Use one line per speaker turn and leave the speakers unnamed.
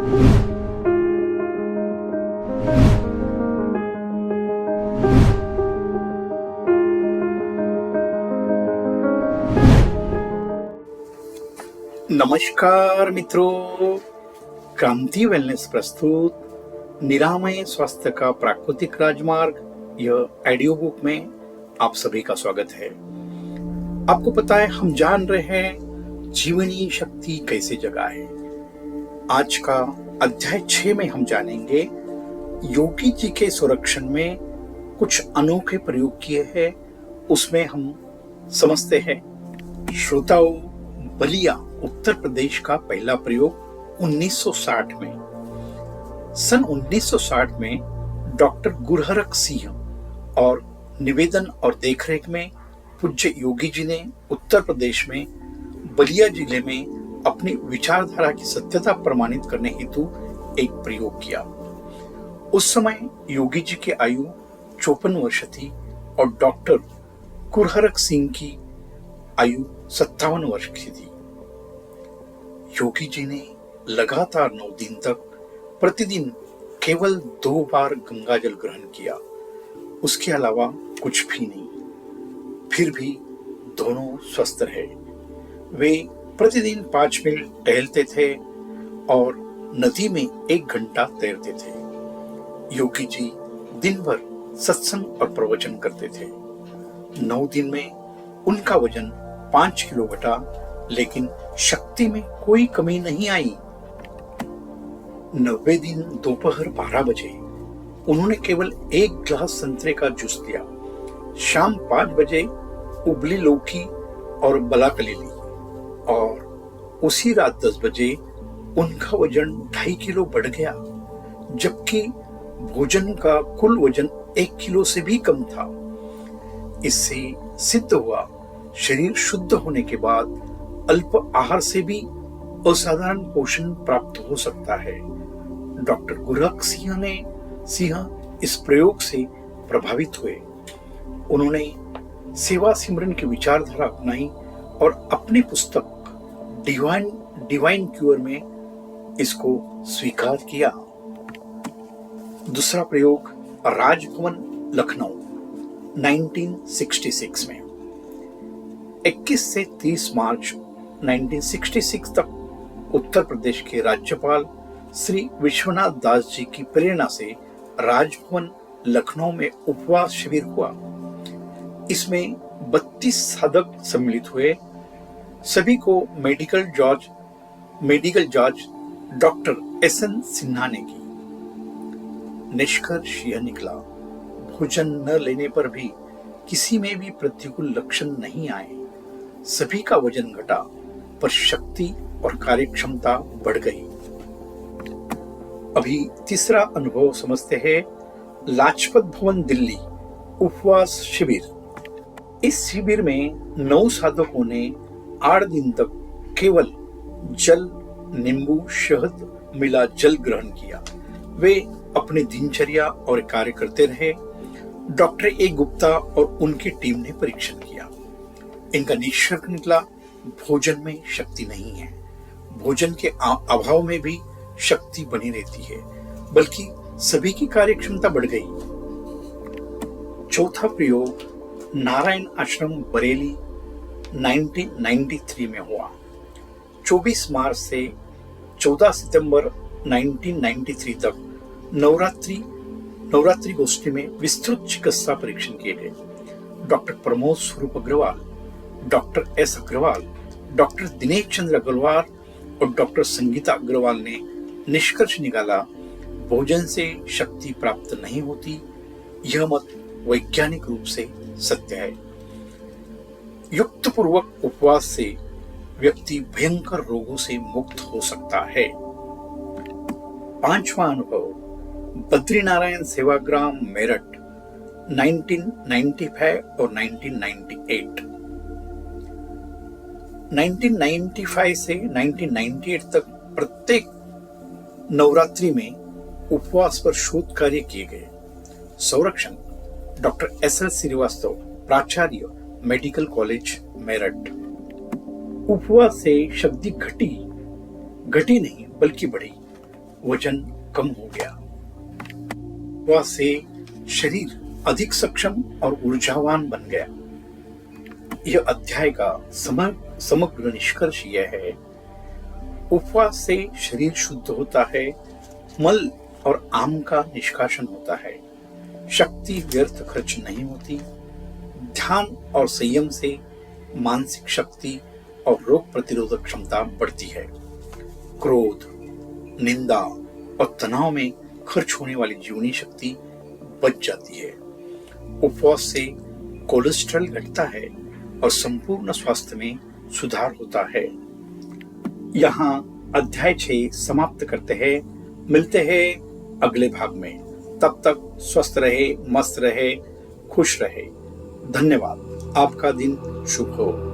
नमस्कार मित्रों, क्रांति वेलनेस प्रस्तुत निरामय स्वास्थ्य का प्राकृतिक राजमार्ग यह ऑडियो बुक में आप सभी का स्वागत है। आपको पता है, हम जान रहे हैं जीवनी शक्ति कैसे जगाए। आज का अध्याय 6 में हम जानेंगे योगी जी के संरक्षण में कुछ अनोखे प्रयोग किए हैं। उसमें हम समझते हैं श्रोताओं, बलिया उत्तर प्रदेश का पहला प्रयोग 1960 में। सन 1960 में डॉक्टर गुरहरक सिंह और निवेदन और देखरेख में पूज्य योगी जी ने उत्तर प्रदेश में बलिया जिले में अपनी विचारधारा की सत्यता प्रमाणित करने हेतु एक प्रयोग किया। उस समय योगी जी की आयु 54 वर्ष थी और डॉक्टर गुरहरक सिंह की आयु 57 वर्ष की थी। योगी जी ने लगातार 9 दिन तक प्रतिदिन केवल 2 बार गंगा जल ग्रहण किया, उसके अलावा कुछ भी नहीं। फिर भी दोनों स्वस्थ रहे। वे प्रतिदिन 5 मील टहलते थे और नदी में 1 घंटा तैरते थे। योगी जी दिन भर सत्संग और प्रवचन करते थे। 9 दिन में उनका वजन 5 किलो घटा, लेकिन शक्ति में कोई कमी नहीं आई। 90 दिन दोपहर 12 बजे उन्होंने केवल 1 गिलास संतरे का जूस लिया। शाम 5 बजे उबली लौकी और बलाकली ली और उसी रात 10 बजे उनका वजन 2.5 किलो बढ़ गया, जबकि भोजन का कुल वजन 1 किलो से भी कम था। इससे सिद्ध हुआ शरीर शुद्ध होने के बाद अल्प आहार से भी असाधारण पोषण प्राप्त हो सकता है। डॉक्टर गुरहरक सिंह इस प्रयोग से प्रभावित हुए। उन्होंने सेवा सिमरन की विचारधारा अपनाई और अपनी पुस्तक डिवाइन क्यूर में इसको स्वीकार किया। दूसरा प्रयोग राजभवन लखनऊ 1966 में। 21 से 30 मार्च 1966 तक उत्तर प्रदेश के राज्यपाल श्री विश्वनाथ दास जी की प्रेरणा से राजभवन लखनऊ में उपवास शिविर हुआ। इसमें 32 साधक सम्मिलित हुए। सभी को medical George doctor SN Sinha ने की। निष्कर्ष यह निकला, भोजन न लेने पर भी किसी में भी प्रतिकूल लक्षण नहीं आए। सभी का वजन घटा, पर शक्ति और कार्यक्षमता बढ़ गई। अभी तीसरा अनुभव समझते हैं, लाजपत भवन दिल्ली उपवास शिविर। इस शिविर में 9 साधकों ने 8 दिन तक केवल जल, नींबू, शहद मिला जल ग्रहण किया। वे अपनी दिनचर्या और कार्य करते रहे। डॉक्टर A गुप्ता और उनकी टीम ने परीक्षण किया। इनका निष्कर्ष निकला, भोजन में शक्ति नहीं है। भोजन के अभाव में भी शक्ति बनी रहती है, बल्कि सभी की कार्यक्षमता बढ़ गई। चौथा प्रयोग नारायण आश्रम बरेली 1993 में हुआ। 24 मार्च से 14 सितंबर 1993 तक नवरात्रि गोष्ठी में विस्तृत चिकित्सा परीक्षण किए गए। Doctor Pramod Swaroop Agarwal, doctor S Agarwal, doctor Dinesh Chandra Agarwal और डॉक्टर संगीता अग्रवाल ने निष्कर्ष निकाला, भोजन से शक्ति प्राप्त नहीं होती। यह मत वैज्ञानिक रूप से सत्य है। युक्त पूर्वक उपवास से व्यक्ति भयंकर रोगों से मुक्त हो सकता है। 5वां अनुभव बद्रीनारायण सेवाग्राम मेरठ 1995 और 1998। 1995 से 1998 तक प्रत्येक नवरात्रि में उपवास पर शोध कार्य किए गए। संरक्षण डॉक्टर SL श्रीवास्तव, प्राचार्य, मेडिकल कॉलेज मेरठ। उपवास से शक्ति घटी नहीं बल्कि बढ़ी। वजन कम हो गया। उपवास से शरीर अधिक सक्षम और ऊर्जावान बन गया। यह अध्याय का समग्र निष्कर्ष यह है, उपवास से शरीर शुद्ध होता है, मल और आम का निष्कासन होता है, शक्ति व्यर्थ खर्च नहीं होती, ध्यान और संयम से मानसिक शक्ति और रोग प्रतिरोधक क्षमता बढ़ती है, क्रोध, निंदा और तनाव में खर्च होने वाली जीवनी शक्ति बच जाती है। उपवास से कोलेस्ट्रॉल घटता है और संपूर्ण स्वास्थ्य में सुधार होता है। यहाँ अध्याय 6 समाप्त करते हैं। मिलते हैं अगले भाग में। तब तक स्वस्थ रहे, मस्त रहे, खुश रहे। धन्यवाद। आपका दिन शुभ हो।